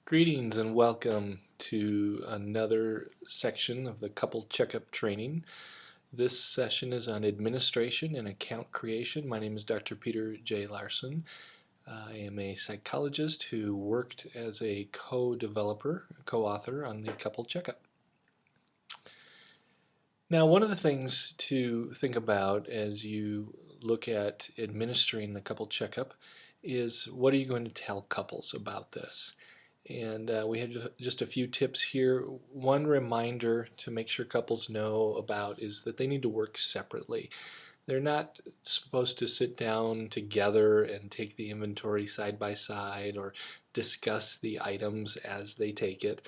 Greetings and welcome to another section of the Couple Checkup training. This session is on administration and account creation. My name is Dr. Peter J. Larson. I am a psychologist who worked as a co-developer, co-author on the Couple Checkup. Now, one of the things to think about as you look at administering the Couple Checkup is what are you going to tell couples about this? And we have just a few tips here. One reminder to make sure couples know about is that they need to work separately. They're not supposed to sit down together and take the inventory side by side or discuss the items as they take it.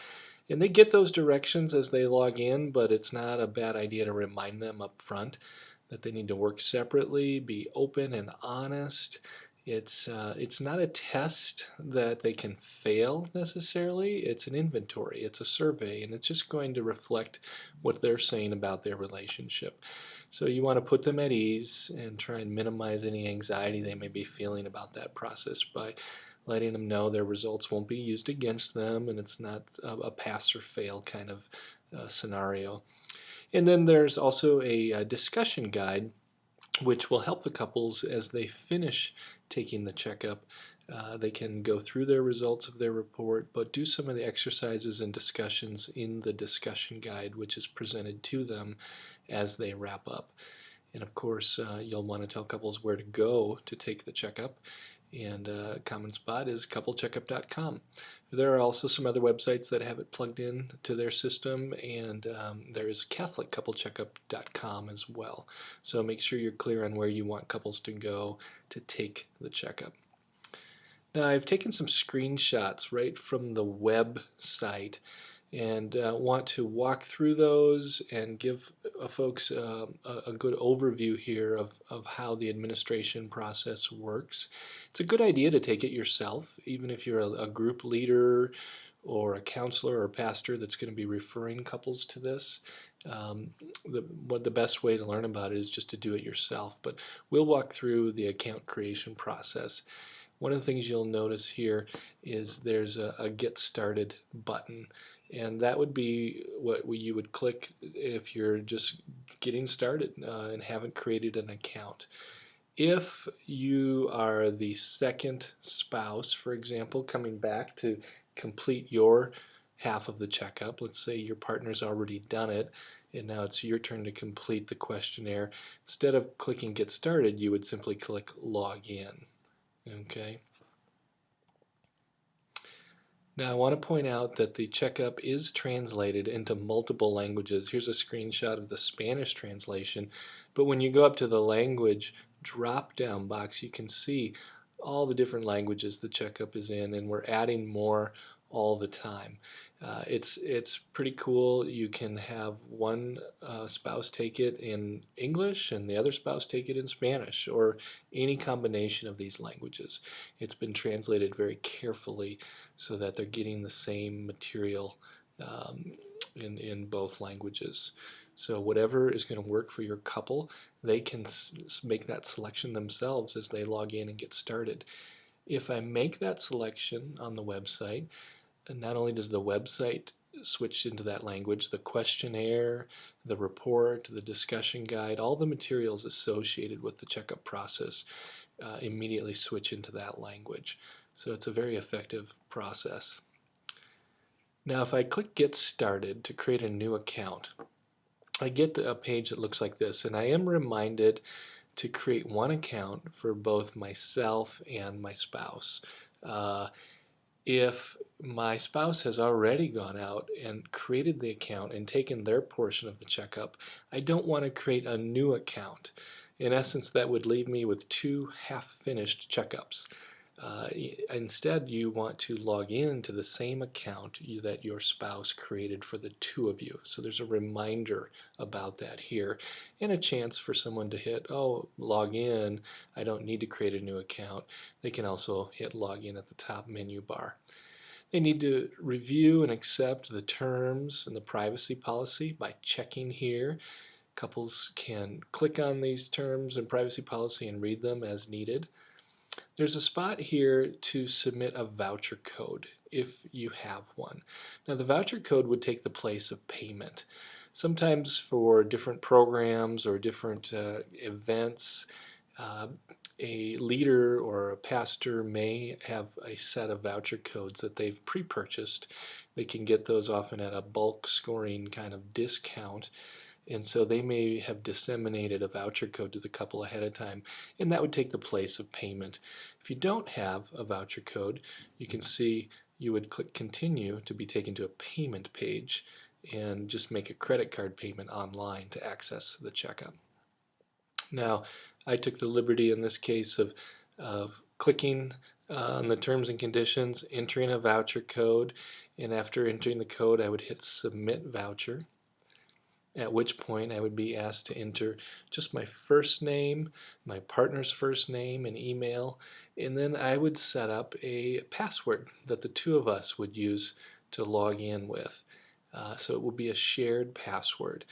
And they get those directions as they log in, but it's not a bad idea to remind them up front that they need to work separately, be open and honest. It's not a test that they can fail necessarily. It's an inventory, it's a survey, and it's just going to reflect what they're saying about their relationship. So you want to put them at ease and try and minimize any anxiety they may be feeling about that process by letting them know their results won't be used against them and it's not a pass or fail kind of scenario. And then there's also a discussion guide which will help the couples as they finish taking the checkup. They can go through their results of their report, but do some of the exercises and discussions in the discussion guide, which is presented to them as they wrap up. And of course, you'll want to tell couples where to go to take the checkup. And a common spot is coupleccheckup.com. There are also some other websites that have it plugged in to their system, and there is catholiccoupleccheckup.com as well. So make sure you're clear on where you want couples to go to take the checkup. Now I've taken some screenshots right from the website and want to walk through those and give folks a good overview here of how the administration process works. It's a good idea to take it yourself, even if you're a group leader or a counselor or pastor that's going to be referring couples to this. The best way to learn about it is just to do it yourself, but we'll walk through the account creation process. One of the things you'll notice here is there's a Get Started button. And that would be what you would click if you're just getting started and haven't created an account. If you are the second spouse, for example, coming back to complete your half of the checkup, let's say your partner's already done it, and now it's your turn to complete the questionnaire. Instead of clicking Get Started, you would simply click Log In. Okay. Now I want to point out that the checkup is translated into multiple languages. Here's a screenshot of the Spanish translation, but when you go up to the language drop-down box, you can see all the different languages the checkup is in, and we're adding more all the time. It's pretty cool. You can have one spouse take it in English and the other spouse take it in Spanish, or any combination of these languages. It's been translated very carefully so that they're getting the same material in both languages. So whatever is going to work for your couple, they can make that selection themselves as they log in and get started. If I make that selection on the website, and not only does the website switch into that language, the questionnaire, the report, the discussion guide, all the materials associated with the checkup process immediately switch into that language. So it's a very effective process. Now if I click Get Started to create a new account, I get a page that looks like this, and I am reminded to create one account for both myself and my spouse. If my spouse has already gone out and created the account and taken their portion of the checkup, I don't want to create a new account. In essence, that would leave me with two half-finished checkups. Instead, you want to log in to the same account that your spouse created for the two of you. So there's a reminder about that here, and a chance for someone to hit, oh, log in, I don't need to create a new account. They can also hit log in at the top menu bar. They need to review and accept the terms and the privacy policy by checking here. Couples can click on these terms and privacy policy and read them as needed. There's a spot here to submit a voucher code, if you have one. Now the voucher code would take the place of payment. Sometimes for different programs or different events, uh, a leader or a pastor may have a set of voucher codes that they've pre-purchased. They can get those often at a bulk scoring kind of discount, and so they may have disseminated a voucher code to the couple ahead of time, and that would take the place of payment. If you don't have a voucher code, you can see you would click continue to be taken to a payment page and just make a credit card payment online to access the checkup. Now, I took the liberty in this case of clicking on the terms and conditions, entering a voucher code, and after entering the code I would hit submit voucher, at which point I would be asked to enter just my first name, my partner's first name and email, and then I would set up a password that the two of us would use to log in with. So it will be a shared password.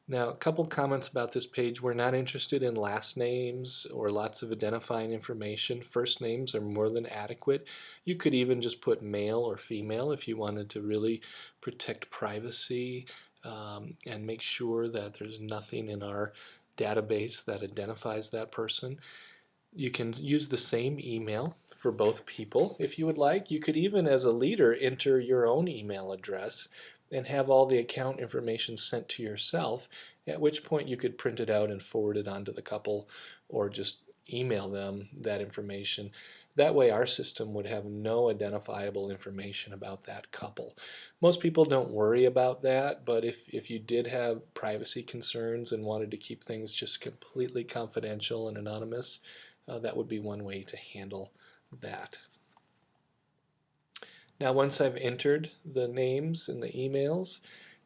Now, a couple comments about this page. We're not interested in last names or lots of identifying information. First names are more than adequate. You could even just put male or female if you wanted to really protect privacy and make sure that there's nothing in our database that identifies that person. You can use the same email for both people if you would like. You could even, as a leader, enter your own email address and have all the account information sent to yourself, at which point you could print it out and forward it on to the couple or just email them that information. That way our system would have no identifiable information about that couple. Most people don't worry about that, but if you did have privacy concerns and wanted to keep things just completely confidential and anonymous, that would be one way to handle that. Now once I've entered the names and the emails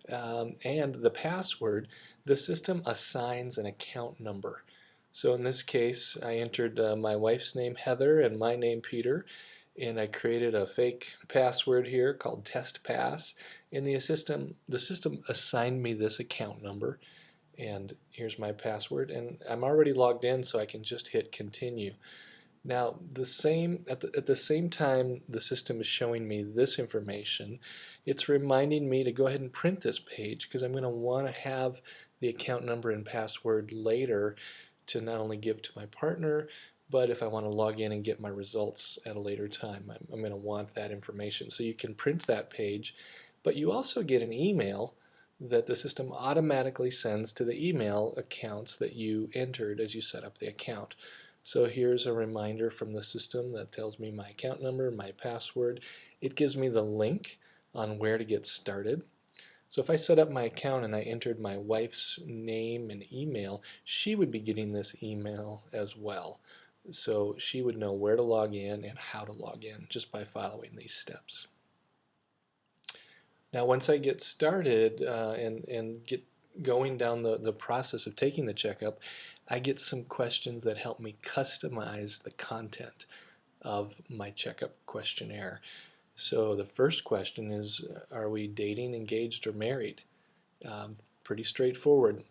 and the password, the system assigns an account number. So in this case I entered my wife's name Heather and my name Peter, and I created a fake password here called test pass, and the system assigned me this account number, and here's my password, and I'm already logged in, so I can just hit continue. Now at the same time the system is showing me this information, it's reminding me to go ahead and print this page because I'm going to want to have the account number and password later to not only give to my partner, but if I want to log in and get my results at a later time, I'm going to want that information. So you can print that page, but you also get an email that the system automatically sends to the email accounts that you entered as you set up the account. So here's a reminder from the system that tells me my account number, my password. It gives me the link on where to get started. So if I set up my account and I entered my wife's name and email, she would be getting this email as well. So she would know where to log in and how to log in just by following these steps. Now once I get started and get going down the process of taking the checkup, I get some questions that help me customize the content of my checkup questionnaire. So the first question is, are we dating, engaged, or married? Pretty straightforward.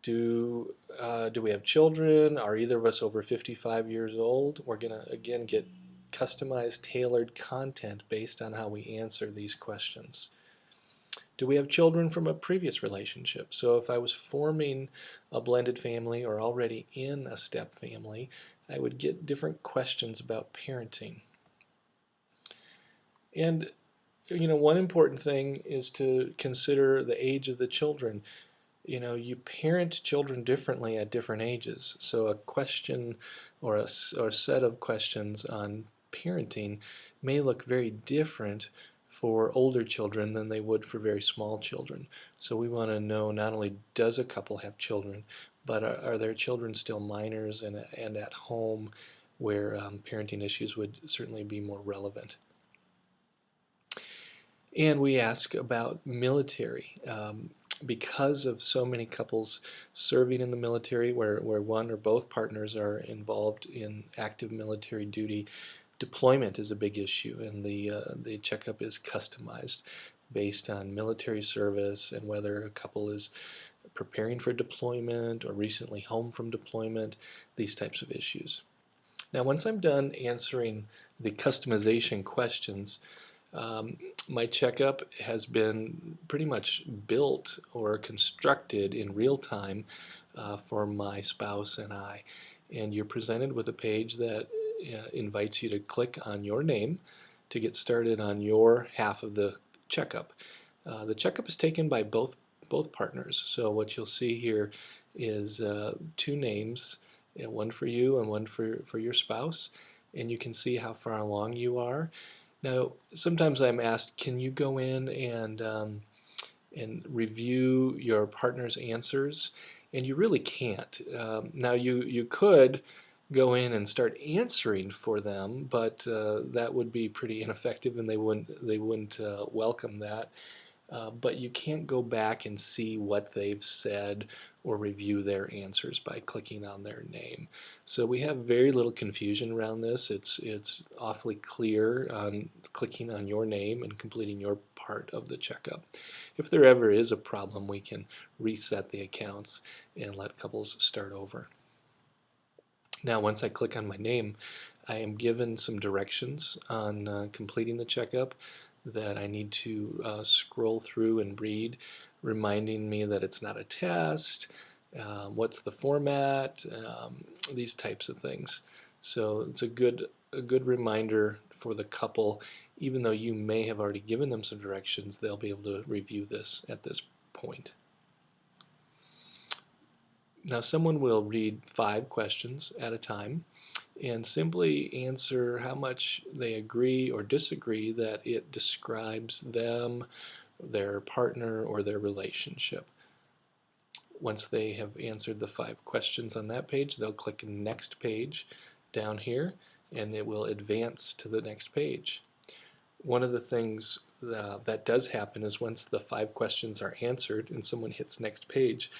Do we have children? Are either of us over 55 years old? We're going to, again, get customized, tailored content based on how we answer these questions. Do we have children from a previous relationship? So if I was forming a blended family or already in a step family, I would get different questions about parenting. And one important thing is to consider the age of the children. You parent children differently at different ages. So a question or a set of questions on parenting may look very different for older children than they would for very small children. So we want to know not only does a couple have children, but are their children still minors and at home, where parenting issues would certainly be more relevant. And we ask about military. Because of so many couples serving in the military where one or both partners are involved in active military duty, deployment is a big issue, and the checkup is customized based on military service and whether a couple is preparing for deployment or recently home from deployment, these types of issues. Now once I'm done answering the customization questions, um, my checkup has been pretty much built or constructed in real time for my spouse and I. And you're presented with a page that invites you to click on your name to get started on your half of the checkup. The checkup is taken by both partners. So what you'll see here is two names, one for you and one for your spouse, and you can see how far along you are. Now, sometimes I'm asked, can you go in and review your partner's answers? And you really can't. Now, you could go in and start answering for them, but that would be pretty ineffective, and they wouldn't welcome that. But you can't go back and see what they've said or review their answers by clicking on their name. So we have very little confusion around this. It's awfully clear on clicking on your name and completing your part of the checkup. If there ever is a problem, we can reset the accounts and let couples start over. Now once I click on my name, I am given some directions on completing the checkup that I need to scroll through and read, reminding me that it's not a test, what's the format, these types of things. So it's a good reminder for the couple. Even though you may have already given them some directions, they'll be able to review this at this point. Now someone will read 5 questions at a time and simply answer how much they agree or disagree that it describes them, their partner, or their relationship. Once they have answered the 5 questions on that page, they'll click Next Page down here, and it will advance to the next page. One of the things that does happen is once the 5 questions are answered and someone hits Next Page,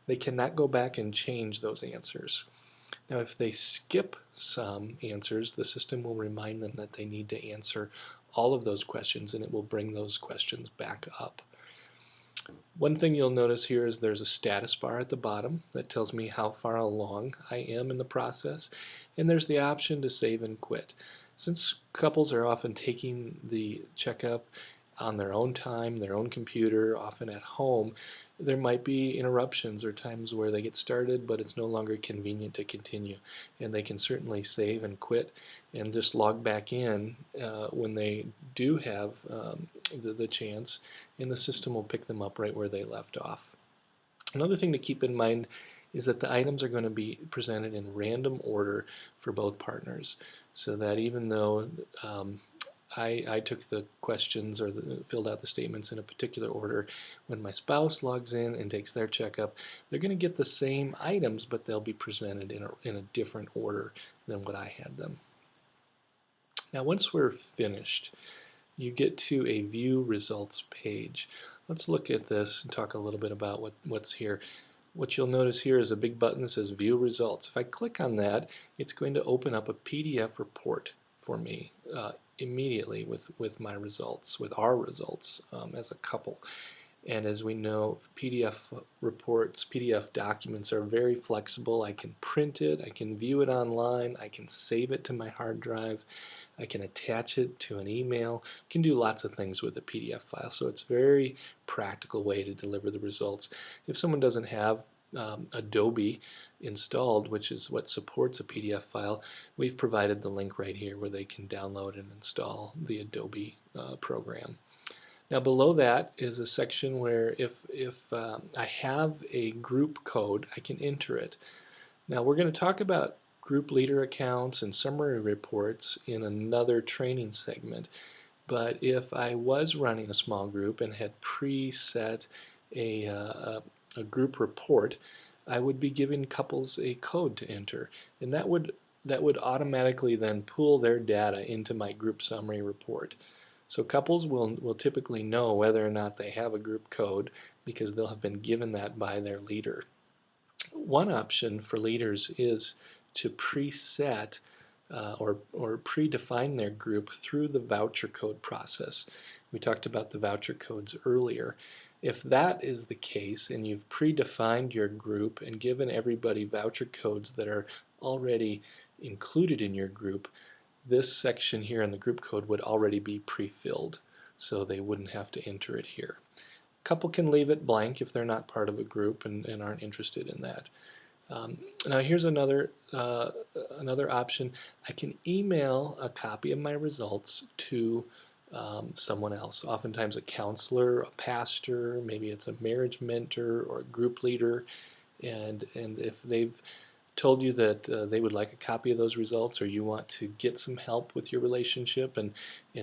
they cannot go back and change those answers. Now if they skip some answers, the system will remind them that they need to answer all of those questions, and it will bring those questions back up. One thing you'll notice here is there's a status bar at the bottom that tells me how far along I am in the process, and there's the option to save and quit. Since couples are often taking the checkup on their own time, their own computer, often at home, there might be interruptions or times where they get started but it's no longer convenient to continue, and they can certainly save and quit and just log back in when they do have the chance, and the system will pick them up right where they left off. Another thing to keep in mind is that the items are going to be presented in random order for both partners, so that even though I took the questions or filled out the statements in a particular order, when my spouse logs in and takes their checkup, they're going to get the same items, but they'll be presented in a different order than what I had them. Now once we're finished, you get to a View Results page. Let's look at this and talk a little bit about what's here. What you'll notice here is a big button that says View Results. If I click on that, it's going to open up a PDF report for me immediately with my results, with our results as a couple. And as we know, PDF reports, PDF documents are very flexible. I can print it, I can view it online, I can save it to my hard drive, I can attach it to an email, I can do lots of things with a PDF file. So it's a very practical way to deliver the results. If someone doesn't have Adobe installed, which is what supports a PDF file, we've provided the link right here where they can download and install the Adobe program. Now below that is a section where if I have a group code, I can enter it. Now we're going to talk about group leader accounts and summary reports in another training segment, but if I was running a small group and had preset a group report, I would be giving couples a code to enter, and that would automatically then pull their data into my group summary report. So couples will typically know whether or not they have a group code because they'll have been given that by their leader. One option for leaders is to preset or predefine their group through the voucher code process. We talked about the voucher codes earlier. If that is the case and you've predefined your group and given everybody voucher codes that are already included in your group, this section here in the group code would already be pre-filled, so they wouldn't have to enter it here. A couple can leave it blank if they're not part of a group and aren't interested in that. Now here's another option. I can email a copy of my results to someone else, oftentimes a counselor, a pastor, maybe it's a marriage mentor or a group leader, and if they've told you that they would like a copy of those results, or you want to get some help with your relationship and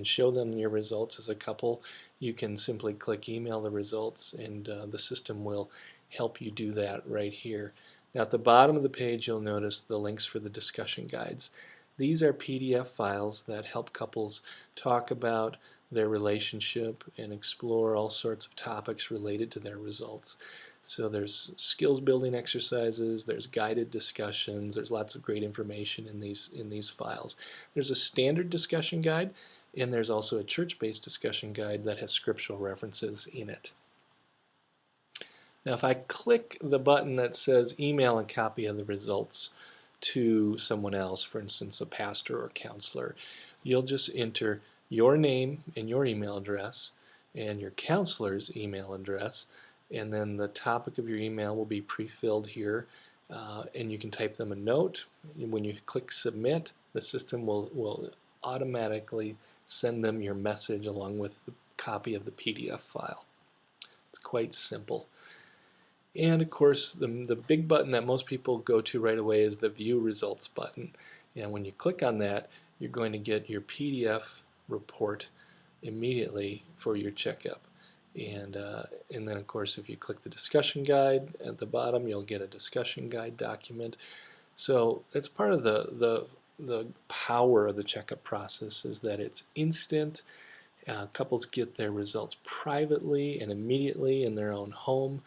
show them your results as a couple, you can simply click email the results, and the system will help you do that right here. Now at the bottom of the page you'll notice the links for the discussion guides. These are PDF files that help couples talk about their relationship and explore all sorts of topics related to their results. So there's skills building exercises, there's guided discussions, there's lots of great information in these files. There's a standard discussion guide, and there's also a church-based discussion guide that has scriptural references in it. Now if I click the button that says email a copy of the results to someone else, for instance a pastor or counselor, you'll just enter your name and your email address and your counselor's email address, and then the topic of your email will be pre-filled here, and you can type them a note. When you click submit, the system will automatically send them your message along with the copy of the PDF file. It's quite simple. And of course the big button that most people go to right away is the view results button, and when you click on that you're going to get your PDF report immediately for your checkup. And then of course if you click the discussion guide at the bottom you'll get a discussion guide document. So that's part of the power of the checkup process, is that it's instant. Couples get their results privately and immediately in their own home.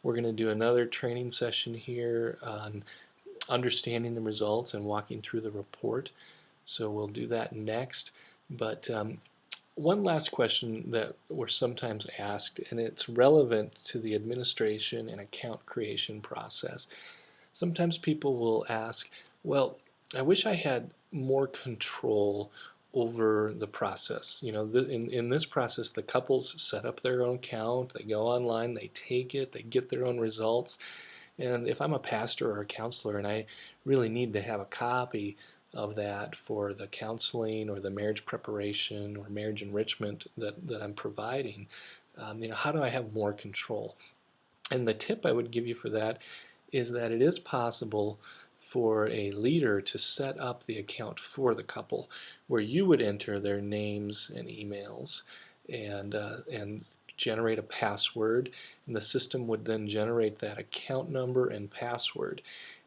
We're going to do another training session here on understanding the results and walking through the report. So we'll do that next. But one last question that we're sometimes asked, and it's relevant to the administration and account creation process. Sometimes people will ask, well, I wish I had more control over the process. You know, in this process, the couples set up their own account, they go online, they take it, they get their own results. And if I'm a pastor or a counselor and I really need to have a copy of that for the counseling or the marriage preparation or marriage enrichment that I'm providing, you know, how do I have more control? And the tip I would give you for that is that it is possible for a leader to set up the account for the couple, where you would enter their names and emails and generate a password, and the system would then generate that account number and password.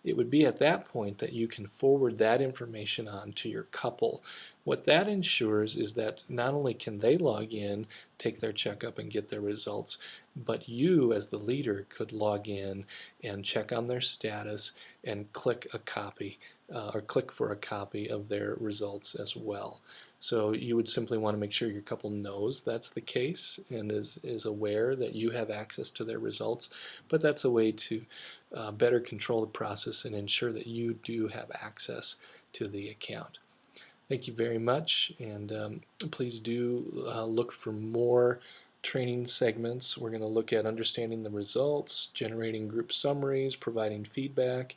It would be at that point that you can forward that information on to your couple. What that ensures is that not only can they log in, take their checkup and get their results, but you as the leader could log in and check on their status and click a copy or click for a copy of their results as well. So you would simply want to make sure your couple knows that's the case and is aware that you have access to their results, but that's a way to better control the process and ensure that you do have access to the account. Thank you very much, and please do look for more training segments. We're going to look at understanding the results, generating group summaries, providing feedback,